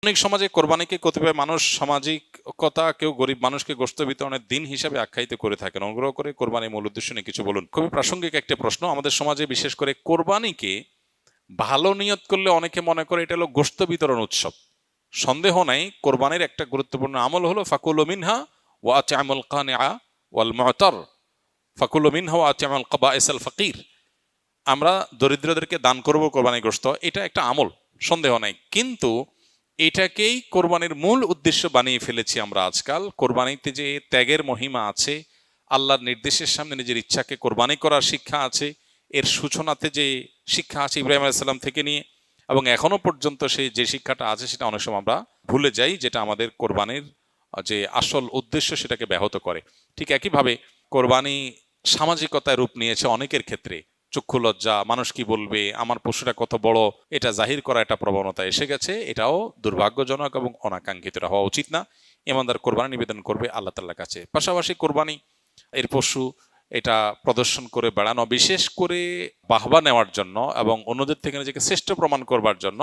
অনেক সমাজে কোরবানিকে কতিপয় মানুষ সামাজিকতা, কেউ গরিব মানুষকে গোশত বিতরণের দিন হিসাবে আখ্যায়িত করে থাকেন। অনুগ্রহ করে কোরবানির মূল উদ্দেশ্য নিয়ে কিছু বলুন। খুবই প্রাসঙ্গিক একটা প্রশ্ন। আমাদের সমাজে বিশেষ করে কোরবানিকে ভালো নিয়ত করলে অনেকে মনে করে এটা হলো গোশত বিতরণ উৎসব। সন্দেহ নাই, কোরবানির একটা গুরুত্বপূর্ণ আমল হলো ফাকুলু মিনহা ওয়া আত'আমুল কানিআ ওয়াল মু'তার, ফাকুলু মিনহা ওয়া আত'আমুল কাবাইস আল ফাকির। আমরা দরিদ্রদেরকে দান করব কোরবানি গোশত, এটা একটা আমল, সন্দেহ নাই। কিন্তু এটাকেই কোরবানির মূল উদ্দেশ্য বানিয়ে ফেলেছি আমরা আজকাল। কোরবানিতে যে ত্যাগের মহিমা আছে, আল্লাহর নির্দেশের সামনে নিজের ইচ্ছাকে কোরবানি করার শিক্ষা আছে, এর সূচনাতে যে শিক্ষা আছে ইব্রাহিম আলাইহিস সালাম থেকে নিয়ে এবং এখনো পর্যন্ত সেই যে শিক্ষাটা আছে সেটা অনেক সময় আমরা ভুলে যাই, যেটা আমাদের কোরবানির যে আসল উদ্দেশ্য সেটাকে ব্যাহত করে। ঠিক একইভাবে কোরবানি সামাজিকতায় রূপ নিয়েছে অনেকের ক্ষেত্রে। চক্ষু লজ্জা, মানুষ কি বলবে, আমার পশুটা কত বড়, এটা জাহির করা একটা প্রবণতা এসে গেছে। এটাও দুর্ভাগ্যজনক এবং অনাকাঙ্ক্ষিত, হওয়া উচিত না। ইমানদার কোরবানি নিবেদন করবে আল্লাহ তাআলার কাছে। পাশাপাশি কোরবানি এর পশু এটা প্রদর্শন করে বেড়ানো, বিশেষ করে বাহবা নেওয়ার জন্য এবং অন্যদের থেকে নিজেকে শ্রেষ্ঠ প্রমাণ করবার জন্য,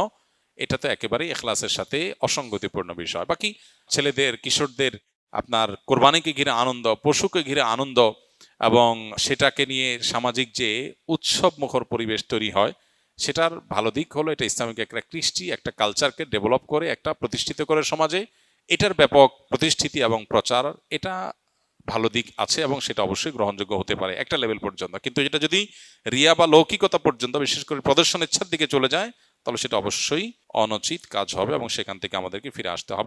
এটা তো একেবারেই ইখলাসের সাথে অসঙ্গতিপূর্ণ বিষয়। বাকি ছেলেদের, কিশোরদের আপনার কোরবানিকে ঘিরে আনন্দ, পশুকে ঘিরে আনন্দ এবং সেটাকে নিয়ে সামাজিক যে উৎসব মুখর পরিবেশ তৈরি হয়, সেটার ভালো দিক হলো এটা ইসলামিক একটা কৃষ্টি, একটা কালচারকে ডেভেলপ করে, একটা প্রতিষ্ঠিত করে সমাজে। এটার ব্যাপক প্রতিষ্ঠিতি এবং প্রচার, এটা ভালো দিক আছে এবং সেটা অবশ্যই গ্রহণযোগ্য হতে পারে একটা লেভেল পর্যন্ত। কিন্তু এটা যদি রিয়া বা লৌকিকতা পর্যন্ত, বিশেষ করে প্রদর্শন ইচ্ছার দিকে চলে যায়, তাহলে সেটা অবশ্যই অনুচিত কাজ হবে এবং সেখান থেকে আমাদেরকে ফিরে আসতে হবে।